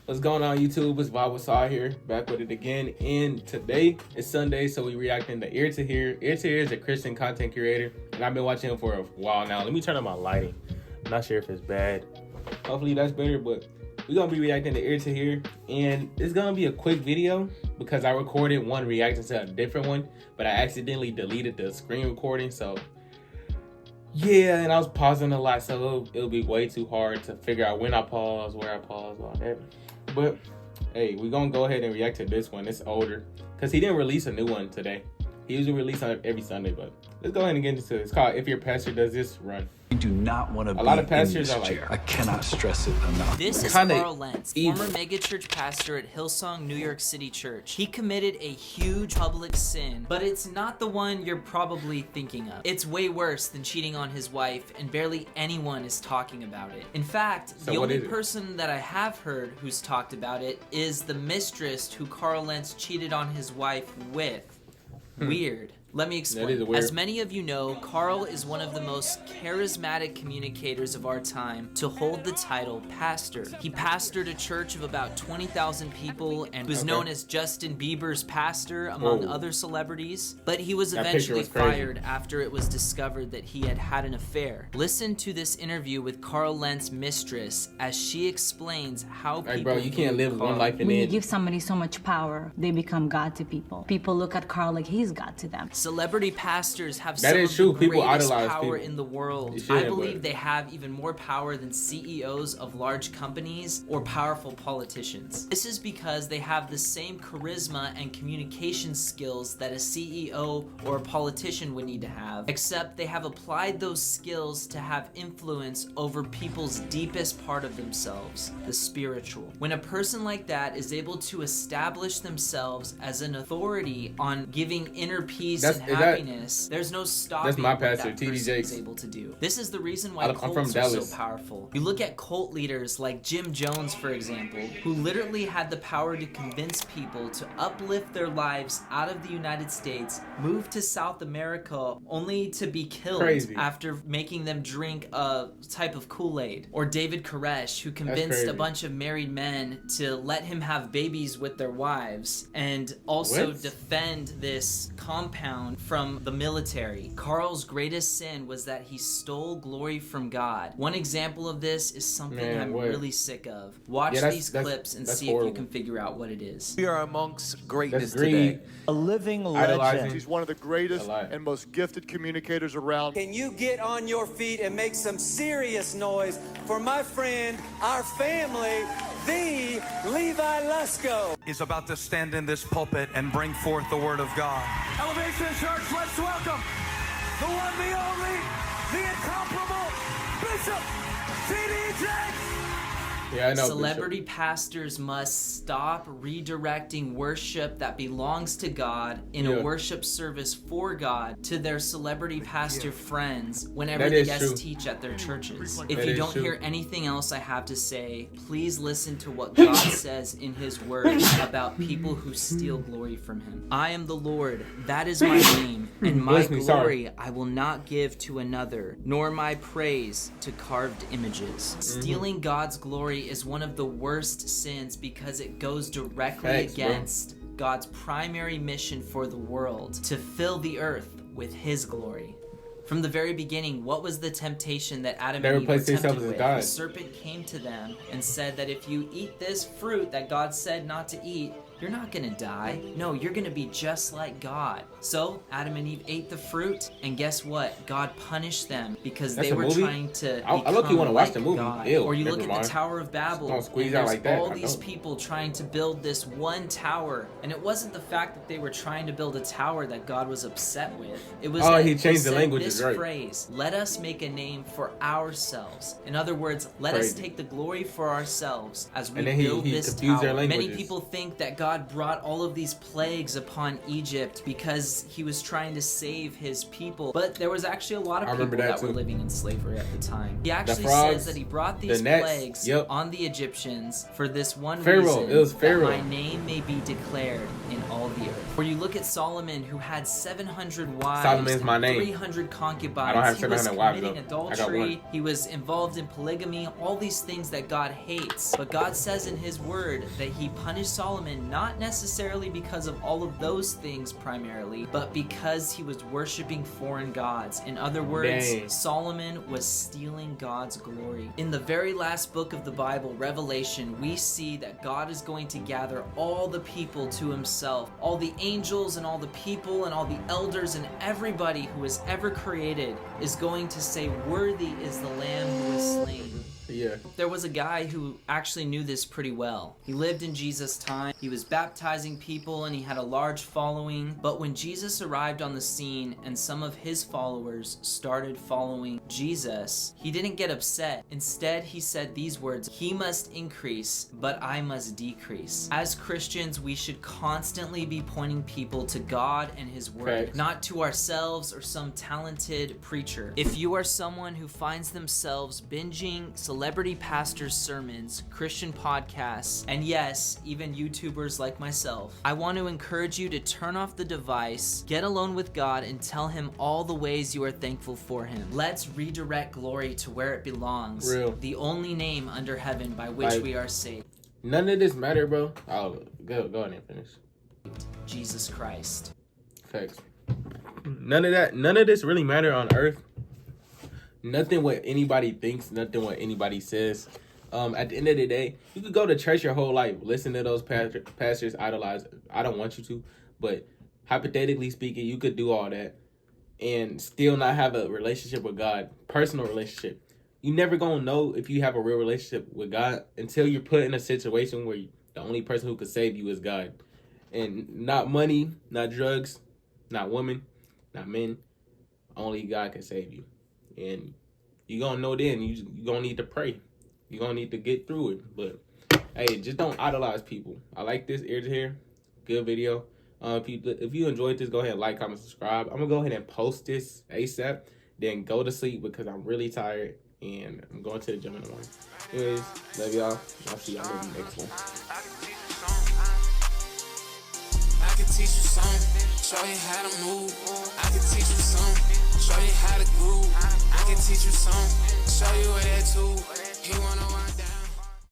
What's going on, YouTube? It's Bob Saw here, back with it again. And today is Sunday, so we reacting to Ear to Hear. Ear to Hear is a Christian content creator, and I've been watching him for a while now. Let me turn on my lighting. I'm not sure if it's bad. Hopefully that's better, but we're gonna be reacting to Ear to Hear, and it's gonna be a quick video because I recorded one reacting to a different one, but I accidentally deleted the screen recording, so yeah, and I was pausing a lot, so it'll be way too hard to figure out when I pause, where I pause, all that. But hey, we're gonna go ahead and react to this one. It's older because he didn't release a new one today. He usually releases on every Sunday, but let's go ahead and get into it. It's called If Your Pastor Does This, Run. You do not want to be a lot of in pastors this are like, chair. I cannot stress it enough. This is Carl Lentz, former megachurch pastor at Hillsong New York City Church. He committed a huge public sin, but it's not the one you're probably thinking of. It's way worse than cheating on his wife, and barely anyone is talking about it. In fact, the only person that I have heard who's talked about it is the mistress who Carl Lentz cheated on his wife with. Weird. Let me explain. As many of you know, Carl is one of the most charismatic communicators of our time to hold the title pastor. He pastored a church of about 20,000 people and was known as Justin Bieber's pastor among other celebrities, but he was eventually fired after it was discovered that he had had an affair. Listen to this interview with Carl Lentz's mistress as she explains how people bro, you can't live one life and when you give somebody so much power, they become God to people. People look at Carl like he's God to them. Celebrity pastors have some of the greatest power in the world. I believe they have even more power than CEOs of large companies or powerful politicians. This is because they have the same charisma and communication skills that a CEO or a politician would need to have, except they have applied those skills to have influence over people's deepest part of themselves, the spiritual. When a person like that is able to establish themselves as an authority on giving inner peace and happiness, there's no stopping what that person is able to do. This is the reason why cults are so powerful. You look at cult leaders like Jim Jones, for example, who literally had the power to convince people to uplift their lives out of the United States, move to South America, only to be killed after making them drink a type of Kool-Aid. Or David Koresh, who convinced a bunch of married men to let him have babies with their wives and also defend this compound from the military. Carl's greatest sin was that he stole glory from God. One example of this is something I'm really sick of. Watch these clips and see if you can figure out what it is. We are amongst greatness today. A living legend. He's one of the greatest and most gifted communicators around. Can you get on your feet and make some serious noise for my friend, our family, the Levi Lusko? Is about to stand in this pulpit and bring forth the word of God. Elevation Church, let's welcome the one, the only, the incomparable Bishop T.D. Jakes. Yeah, I know. Celebrity pastors must stop redirecting worship that belongs to God in a worship service for God to their celebrity pastor friends whenever they guest teach at their churches. If you don't hear anything else I have to say, please listen to what God says in His Word about people who steal glory from Him. I am the Lord, that is my name, and my glory I will not give to another, nor my praise to carved images. Stealing God's glory is one of the worst sins because it goes directly against God's primary mission for the world, to fill the earth with His glory. From the very beginning, what was the temptation that Adam and Eve were tempted with? The serpent came to them and said that if you eat this fruit that God said not to eat, you're not gonna die. No, you're gonna be just like God. So Adam and Eve ate the fruit, and guess what? God punished them because they were trying to become like God. Or you look at the Tower of Babel, and there's all these people trying to build this one tower, and it wasn't the fact that they were trying to build a tower that God was upset with. It was that he changed the language. This phrase, let us make a name for ourselves. In other words, let us take the glory for ourselves as we build this tower. Many people think that God God brought all of these plagues upon Egypt because he was trying to save his people. But there was actually a lot of people that were living in slavery at the time. He actually says that he brought these plagues on the Egyptians for this one reason, it was Pharaoh. that my name may be declared in all the earth. Where you look at Solomon, who had 700 wives, Solomon's my name. 300 concubines. I don't have he was 700 wives, committing adultery. He was involved in polygamy, all these things that God hates. But God says in his word that he punished Solomon not necessarily because of all of those things primarily, but because he was worshiping foreign gods. In other words, Solomon was stealing God's glory. In the very last book of the Bible, Revelation, we see that God is going to gather all the people to himself, all the angels and all the people and all the elders and everybody who has ever created is going to say, "Worthy is the Lamb who was slain." Yeah. There was a guy who actually knew this pretty well. He lived in Jesus' time. He was baptizing people and he had a large following. But when Jesus arrived on the scene and some of his followers started following Jesus, he didn't get upset. Instead, he said these words, "He must increase, but I must decrease." As Christians, we should constantly be pointing people to God and his word, not to ourselves or some talented preacher. If you are someone who finds themselves binging celebrity pastors' sermons, Christian podcasts, and yes, even YouTubers like myself, I want to encourage you to turn off the device, get alone with God, and tell him all the ways you are thankful for him. Let's redirect glory to where it belongs. The only name under heaven by which we are saved. None of this matter, bro. Oh, go ahead and finish. Jesus Christ. Facts. None of this really matter on earth. Nothing what anybody thinks, nothing what anybody says. At the end of the day, you could go to church your whole life, listen to those pastors, idolize. I don't want you to, but hypothetically speaking, you could do all that and still not have a relationship with God, personal relationship. You never gonna know if you have a real relationship with God until you're put in a situation where the only person who could save you is God. And not money, not drugs, not women, not men. Only God can save you. And you're going to know then. You're going to need to pray. You're going to need to get through it. But, hey, just don't idolize people. I like this ear to hear. Good video. If you enjoyed this, go ahead and like, comment, subscribe. I'm going to go ahead and post this ASAP. Then go to sleep because I'm really tired. And I'm going to the gym in the morning. Anyways, love y'all. I'll see y'all in the next one. I can teach you something. Show you how to move. I can teach you something. Show you how to groove. I can teach you something. Show you where that too. He wanna